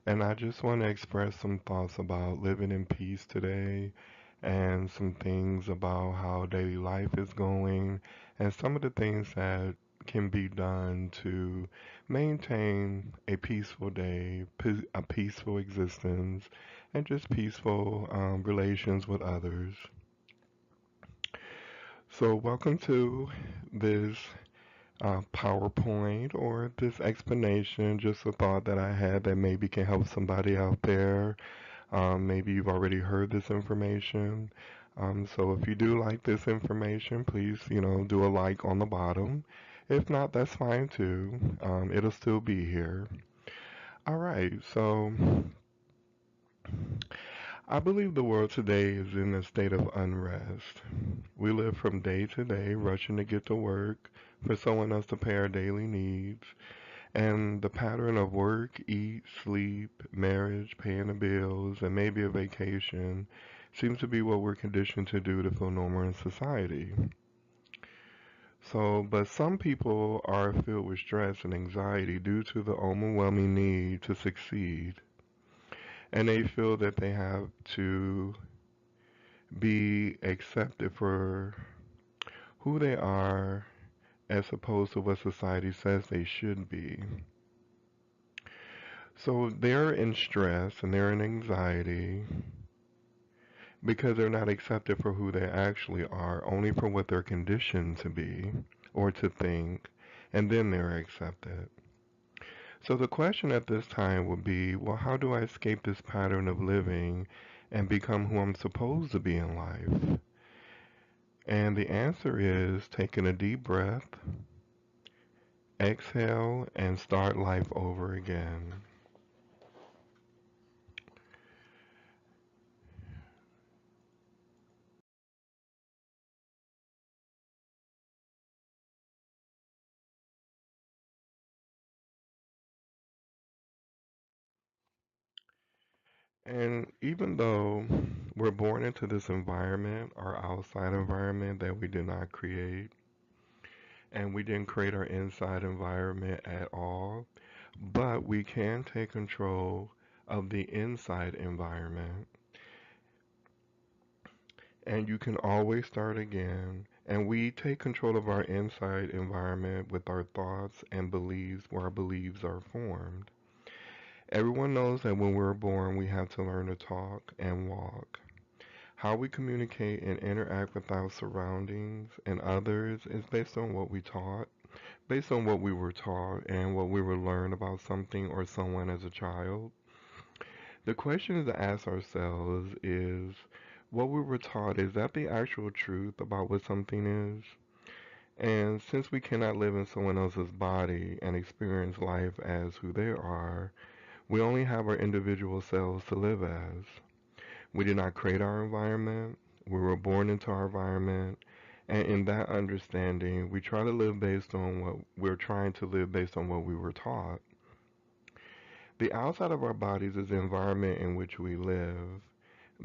And I just want to express some thoughts about living in peace today and some things about how daily life is going and some of the things that can be done to maintain a peaceful day, a peaceful existence, and just peaceful relations with others. So, welcome to this PowerPoint or this explanation, just a thought that I had that maybe can help somebody out there. Maybe you've already heard this information. So if you do like this information, please, do a like on the bottom. If not, that's fine too. It'll still be here. All right, so I believe the world today is in a state of unrest. We live from day to day, rushing to get to work for someone else to pay our daily needs. And the pattern of work, eat, sleep, marriage, paying the bills, and maybe a vacation seems to be what we're conditioned to do to feel normal in society. So, but some people are filled with stress and anxiety due to the overwhelming need to succeed. And they feel that they have to be accepted for who they are as opposed to what society says they should be. So they're in stress and they're in anxiety because they're not accepted for who they actually are, only for what they're conditioned to be or to think, and then they're accepted. So the question at this time would be, well, how do I escape this pattern of living and become who I'm supposed to be in life? And the answer is taking a deep breath, exhale, and start life over again. And even though we're born into this environment, our outside environment that we did not create, and we didn't create our inside environment at all, but we can take control of the inside environment. And you can always start again. And we take control of our inside environment with our thoughts and beliefs, where our beliefs are formed. Everyone knows that when we're born, we have to learn to talk and walk. How we communicate and interact with our surroundings and others is based on what we taught, based on what we were taught and what we were learned about something or someone as a child. The question to ask ourselves is what we were taught, is that the actual truth about what something is? And since we cannot live in someone else's body and experience life as who they are, we only have our individual selves to live as. We did not create our environment. We were born into our environment. And in that understanding, we try to live based on what we're trying to live based on what we were taught. The outside of our bodies is the environment in which we live,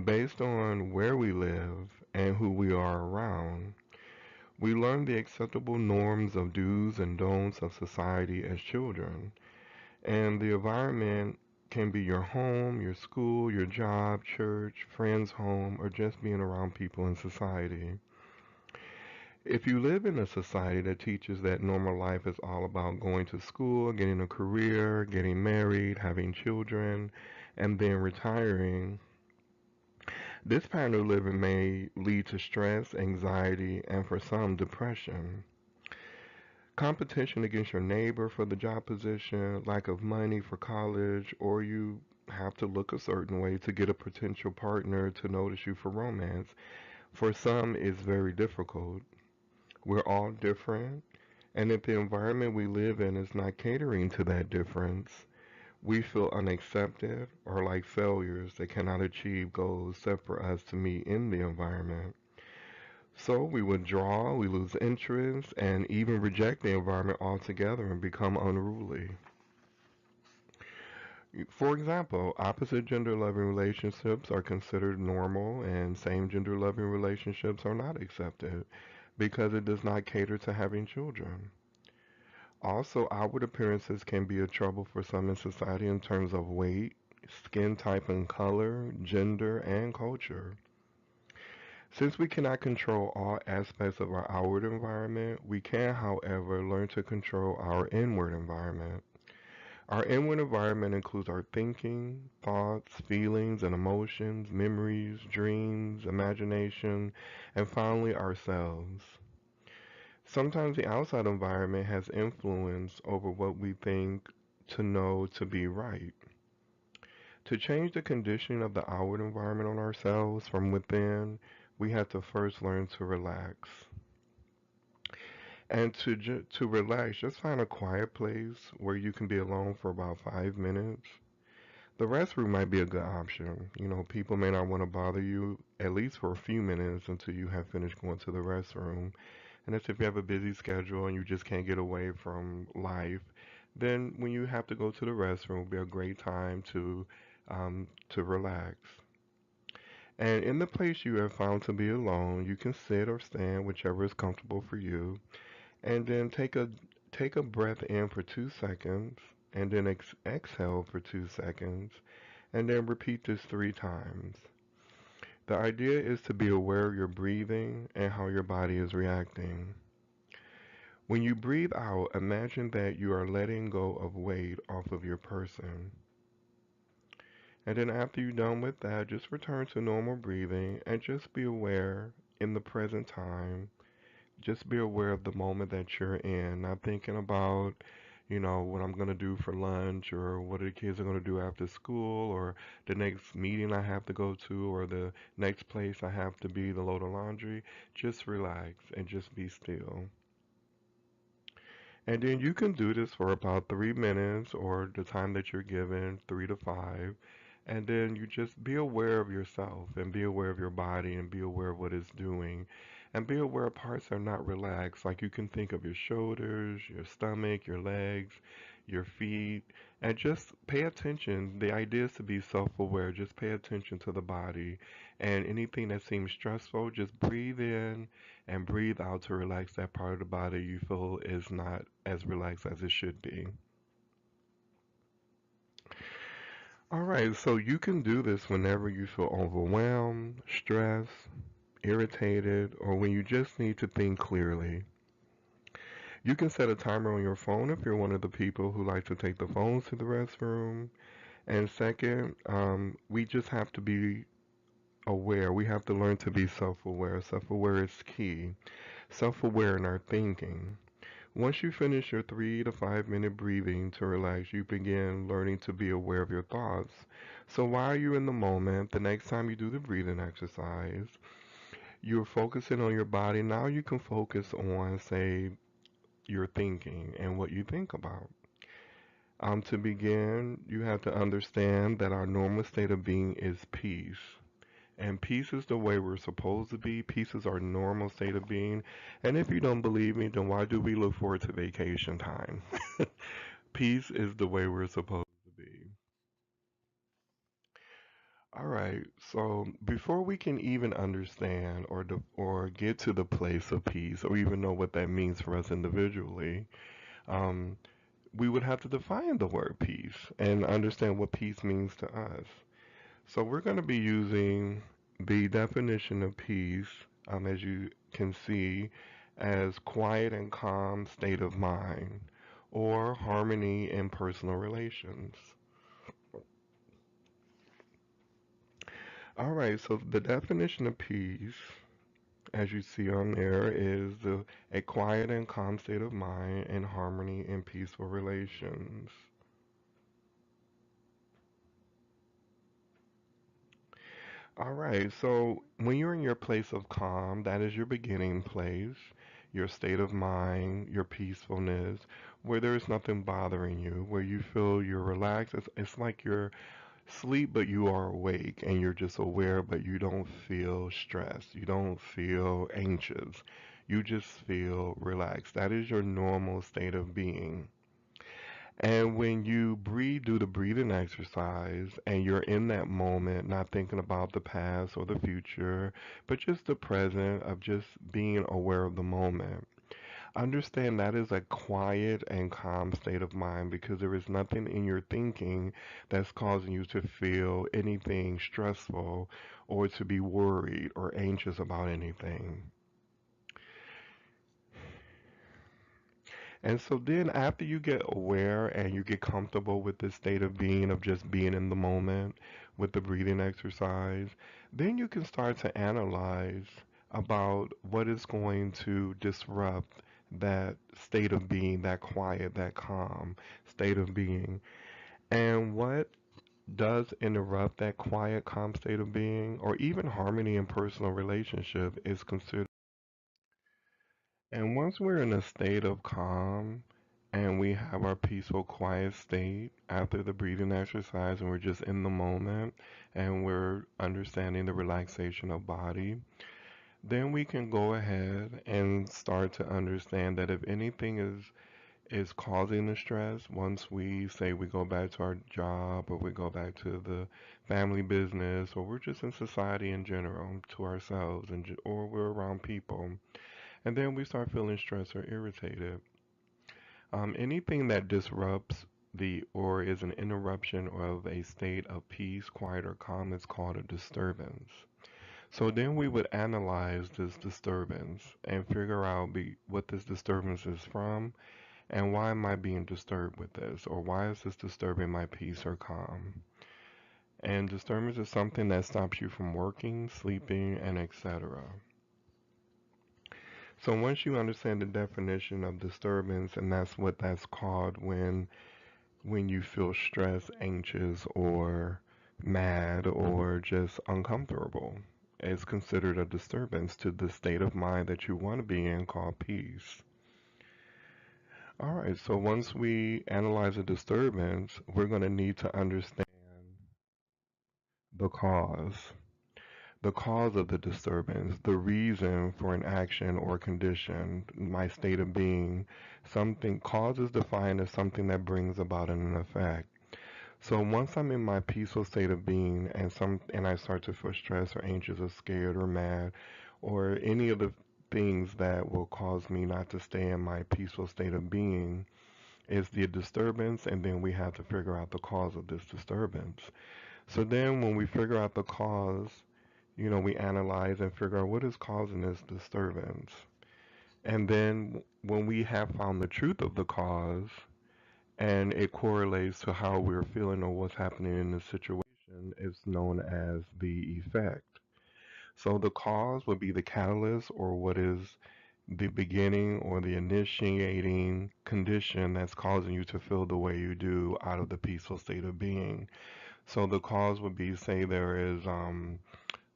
based on where we live and who we are around. We learn the acceptable norms of do's and don'ts of society as children. And the environment can be your home, your school, your job, church, friends' home, or just being around people in society. If you live in a society that teaches that normal life is all about going to school, getting a career, getting married, having children, and then retiring, this pattern of living may lead to stress, anxiety, and for some, depression. Competition against your neighbor for the job position, lack of money for college, or you have to look a certain way to get a potential partner to notice you for romance. For some, is very difficult. We're all different, and if the environment we live in is not catering to that difference, we feel unaccepted or like failures that cannot achieve goals set for us to meet in the environment. So we withdraw, we lose interest, and even reject the environment altogether and become unruly. For example, opposite gender loving relationships are considered normal, and same gender loving relationships are not accepted because it does not cater to having children. Also, outward appearances can be a trouble for some in society in terms of weight, skin type and color, gender, and culture. Since we cannot control all aspects of our outward environment, we can, however, learn to control our inward environment. Our inward environment includes our thinking, thoughts, feelings, and emotions, memories, dreams, imagination, and finally ourselves. Sometimes the outside environment has influence over what we think to know to be right. To change the conditioning of the outward environment on ourselves from within, we have to first learn to relax. And to relax, just find a quiet place where you can be alone for about 5 minutes. The restroom might be a good option. You know, people may not want to bother you at least for a few minutes until you have finished going to the restroom. And that's if you have a busy schedule and you just can't get away from life. Then when you have to go to the restroom, will be a great time to relax. And in the place you have found to be alone, you can sit or stand, whichever is comfortable for you, and then take a breath in for 2 seconds, and then exhale for 2 seconds, and then repeat this 3 times. The idea is to be aware of your breathing and how your body is reacting. When you breathe out, imagine that you are letting go of weight off of your person. And then after you're done with that, just return to normal breathing and just be aware in the present time. Just be aware of the moment that you're in, not thinking about, what I'm going to do for lunch or what the kids are going to do after school or the next meeting I have to go to or the next place I have to be to load the laundry. Just relax and just be still. And then you can do this for about 3 minutes or the time that you're given, 3 to 5. And then you just be aware of yourself and be aware of your body and be aware of what it's doing. And be aware of parts that are not relaxed. Like you can think of your shoulders, your stomach, your legs, your feet, and just pay attention. The idea is to be self-aware. Just pay attention to the body. And anything that seems stressful, just breathe in and breathe out to relax that part of the body you feel is not as relaxed as it should be. All right, so you can do this whenever you feel overwhelmed, stressed, irritated, or when you just need to think clearly. You can set a timer on your phone if you're one of the people who like to take the phones to the restroom. And second, we just have to be aware. We have to learn to be self-aware. Self-aware is key. Self-aware in our thinking. Once you finish your 3 to 5 minute breathing to relax, you begin learning to be aware of your thoughts. So while you're in the moment, the next time you do the breathing exercise, you're focusing on your body. Now you can focus on, say, your thinking and what you think about. To begin, you have to understand that our normal state of being is peace. And peace is the way we're supposed to be. Peace is our normal state of being. And if you don't believe me, then why do we look forward to vacation time? Peace is the way we're supposed to be. All right. So before we can even understand or get to the place of peace or even know what that means for us individually, um, we would have to define the word peace and understand what peace means to us. So we're going to be using the definition of peace, as you can see, as quiet and calm state of mind or harmony in personal relations. All right, so the definition of peace, as you see on there, is a quiet and calm state of mind and harmony in peaceful relations. All right, so when you're in your place of calm, that is your beginning place, your state of mind, your peacefulness, where there's nothing bothering you, where you feel you're relaxed. It's like you're asleep, but you are awake, and you're just aware, but you don't feel stressed. You don't feel anxious. You just feel relaxed. That is your normal state of being. And when you breathe, do the breathing exercise, and you're in that moment, not thinking about the past or the future, but just the present of just being aware of the moment. Understand that is a quiet and calm state of mind because there is nothing in your thinking that's causing you to feel anything stressful or to be worried or anxious about anything. And so then after you get aware and you get comfortable with this state of being, of just being in the moment with the breathing exercise, then you can start to analyze about what is going to disrupt that state of being, that quiet, that calm state of being. And what does interrupt that quiet, calm state of being, or even harmony in personal relationship is considered. And once we're in a state of calm and we have our peaceful, quiet state after the breathing exercise, and we're just in the moment and we're understanding the relaxation of body, then we can go ahead and start to understand that if anything is causing the stress, once we say we go back to our job or we go back to the family business or we're just in society in general to ourselves and or we're around people, and then we start feeling stressed or irritated. Anything that disrupts the or is an interruption of a state of peace, quiet, or calm is called a disturbance. So then we would analyze this disturbance and figure out what this disturbance is from and why am I being disturbed with this or why is this disturbing my peace or calm. And disturbance is something that stops you from working, sleeping, and etc. So once you understand the definition of disturbance, and that's what that's called when you feel stressed, anxious, or mad, or just uncomfortable, it's considered a disturbance to the state of mind that you want to be in called peace. All right, so once we analyze a disturbance, we're going to need to understand the cause. The cause of the disturbance, the reason for an action or condition, my state of being. Something cause is defined as something that brings about an effect. So once I'm in my peaceful state of being and I start to feel stressed or anxious or scared or mad or any of the things that will cause me not to stay in my peaceful state of being is the disturbance, and then we have to figure out the cause of this disturbance. So then when we figure out the cause, we analyze and figure out what is causing this disturbance. And then when we have found the truth of the cause and it correlates to how we're feeling or what's happening in the situation, it's known as the effect. So the cause would be the catalyst or what is the beginning or the initiating condition that's causing you to feel the way you do out of the peaceful state of being. So the cause would be, say there is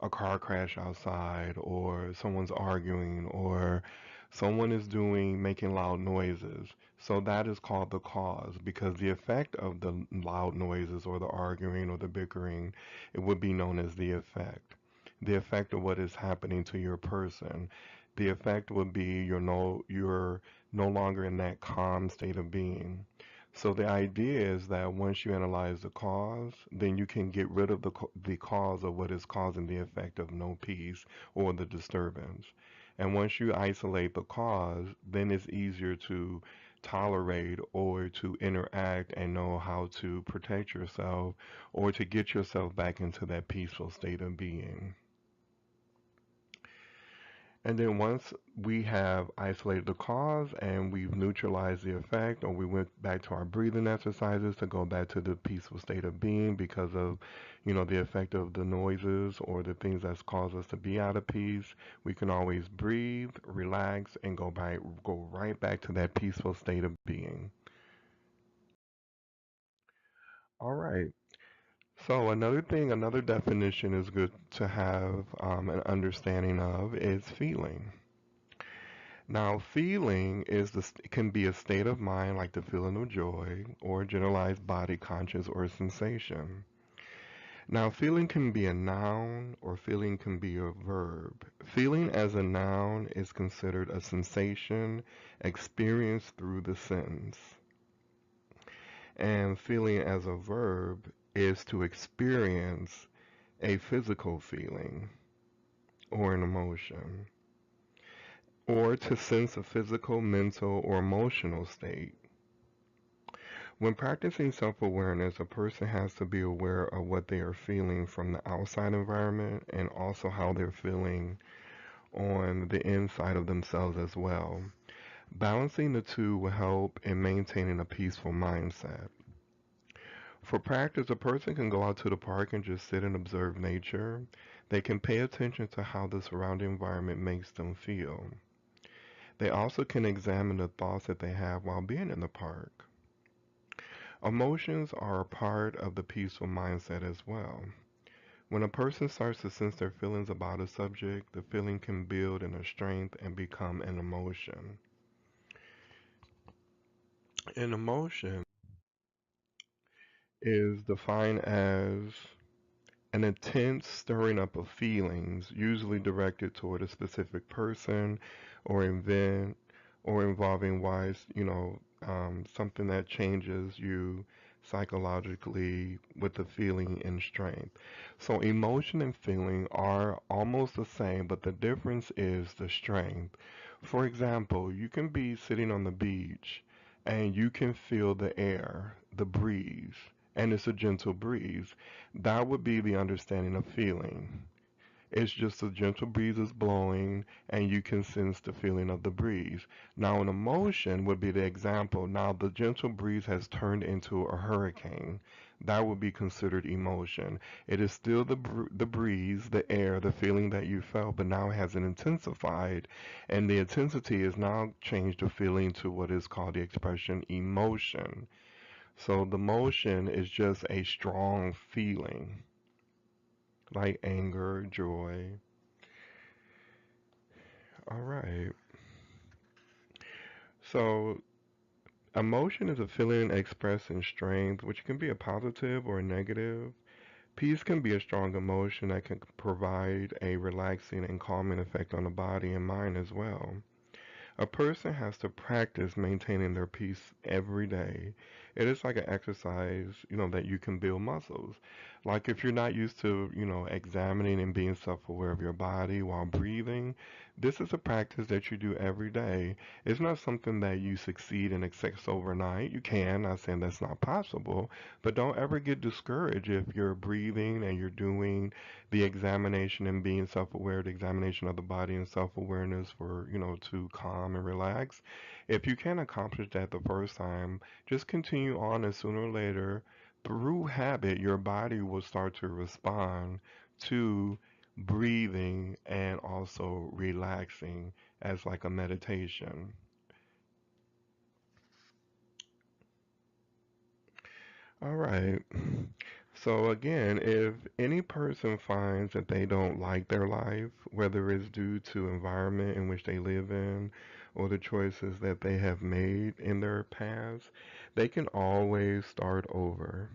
a car crash outside, or someone's arguing, or someone is making loud noises. So that is called the cause because the effect of the loud noises or the arguing or the bickering, it would be known as the effect. The effect of what is happening to your person. The effect would be you're no longer in that calm state of being. So the idea is that once you analyze the cause, then you can get rid of the cause of what is causing the effect of no peace or the disturbance. And once you isolate the cause, then it's easier to tolerate or to interact and know how to protect yourself or to get yourself back into that peaceful state of being. And then once we have isolated the cause and we've neutralized the effect, or we went back to our breathing exercises to go back to the peaceful state of being because of, the effect of the noises or the things that's caused us to be out of peace, we can always breathe, relax, and go right back to that peaceful state of being. All right. So another definition is good to have an understanding of is feeling. Now, feeling can be a state of mind like the feeling of joy or generalized body conscious or sensation. Now, feeling can be a noun or feeling can be a verb. Feeling as a noun is considered a sensation experienced through the sense. And feeling as a verb is to experience a physical feeling or an emotion. or to sense a physical, mental, or emotional state. When practicing self-awareness, a person has to be aware of what they are feeling from the outside environment and also how they're feeling on the inside of themselves as well. Balancing the two will help in maintaining a peaceful mindset. For practice, a person can go out to the park and just sit and observe nature. They can pay attention to how the surrounding environment makes them feel. They also can examine the thoughts that they have while being in the park. Emotions are a part of the peaceful mindset as well. When a person starts to sense their feelings about a subject, the feeling can build in a strength and become an emotion. An emotion is defined as an intense stirring up of feelings, usually directed toward a specific person or event or involving something that changes you psychologically with the feeling and strength. So emotion and feeling are almost the same, but the difference is the strength. For example, you can be sitting on the beach and you can feel the air, the breeze, and it's a gentle breeze. That would be the understanding of feeling. It's just a gentle breeze is blowing and you can sense the feeling of the breeze. Now, an emotion would be the example. Now, the gentle breeze has turned into a hurricane. That would be considered emotion. It is still the breeze, the air, the feeling that you felt, but now it has an intensified, and the intensity is now changed the feeling to what is called the expression emotion. So the motion is just a strong feeling, like anger, joy. All right. So emotion is a feeling expressed in strength, which can be a positive or a negative. Peace can be a strong emotion that can provide a relaxing and calming effect on the body and mind as well. A person has to practice maintaining their peace every day. It is like an exercise, that you can build muscles. Like if you're not used to, examining and being self-aware of your body while breathing, this is a practice that you do every day. It's not something that you succeed in access overnight. You can, not saying that's not possible, but don't ever get discouraged if you're breathing and you're doing the examination and being self-aware, the examination of the body and self-awareness for, to calm and relax. If you can't accomplish that the first time, just continue on and sooner or later, through habit, your body will start to respond to breathing and also relaxing as like a meditation. All right. So again, if any person finds that they don't like their life, whether it's due to environment in which they live in or the choices that they have made in their past, they can always start over.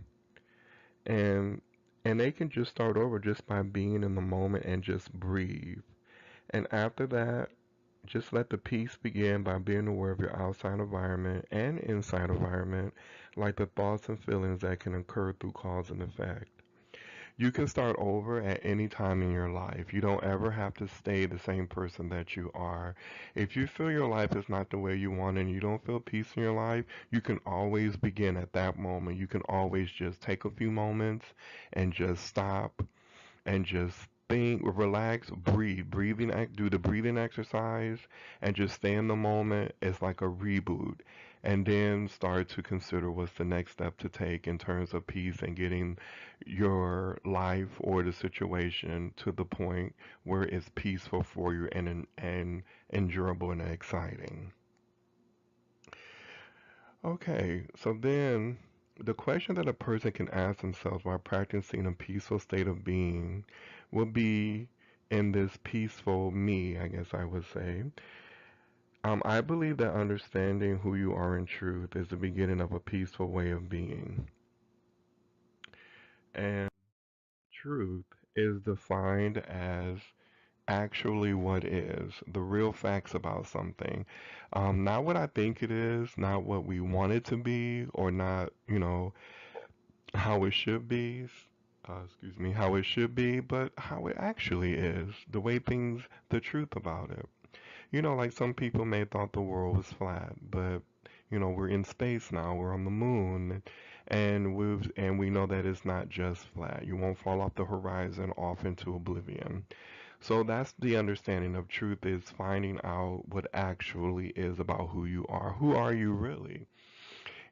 And and they can just start over just by being in the moment and just breathe. And after that, just let the peace begin by being aware of your outside environment and inside environment, like the thoughts and feelings that can occur through cause and effect. You can start over at any time in your life. You don't ever have to stay the same person that you are. If you feel your life is not the way you want and you don't feel peace in your life, you can always begin at that moment. You can always just take a few moments and just stop and just think, relax, breathe, do the breathing exercise, and just stay in the moment. It's like a reboot, and then start to consider what's the next step to take in terms of peace and getting your life or the situation to the point where it's peaceful for you and endurable and exciting. Okay, so then the question that a person can ask themselves while practicing a peaceful state of being will be in this peaceful me, I guess I would say. I believe that understanding who you are in truth is the beginning of a peaceful way of being. And truth is defined as actually what is, the real facts about something. Not what I think it is, not what we want it to be, or not, how it should be, how it should be, but how it actually is, the way things, the truth about it. Like some people may thought the world was flat, but we're in space now. We're on the moon, and we know that it's not just flat. You won't fall off the horizon off into oblivion. So that's the understanding of truth, is finding out what actually is about who you are. Who are you really?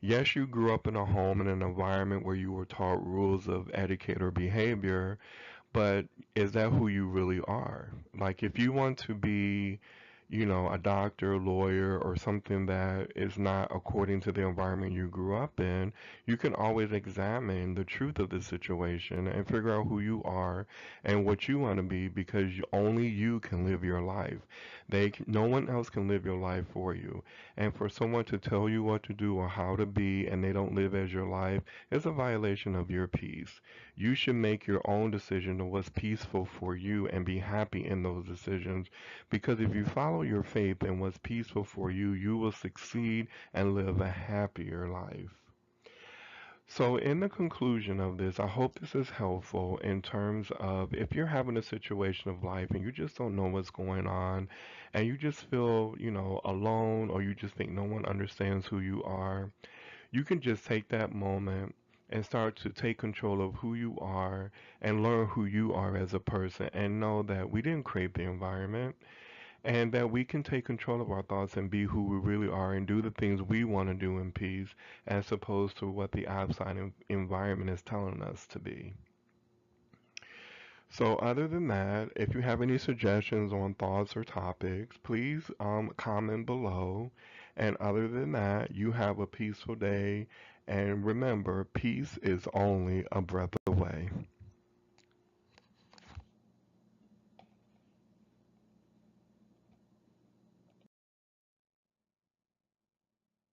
Yes, you grew up in a home and an environment where you were taught rules of etiquette or behavior, but is that who you really are? Like, if you want to be, a doctor, lawyer, or something that is not according to the environment you grew up in, you can always examine the truth of the situation and figure out who you are and what you want to be, because only you can live your life. No one else can live your life for you. And for someone to tell you what to do or how to be and they don't live as your life is a violation of your peace. You should make your own decision of what's peaceful for you and be happy in those decisions. Because if you follow your faith and what's peaceful for you, you will succeed and live a happier life. So, in the conclusion of this, I hope this is helpful in terms of if you're having a situation of life and you just don't know what's going on and you just feel, alone, or you just think no one understands who you are, you can just take that moment and start to take control of who you are and learn who you are as a person, and know that we didn't create the environment, and that we can take control of our thoughts and be who we really are and do the things we want to do in peace, as opposed to what the outside environment is telling us to be. So, other than that, if you have any suggestions on thoughts or topics, please comment below. And other than that, you have a peaceful day. And remember, peace is only a breath away.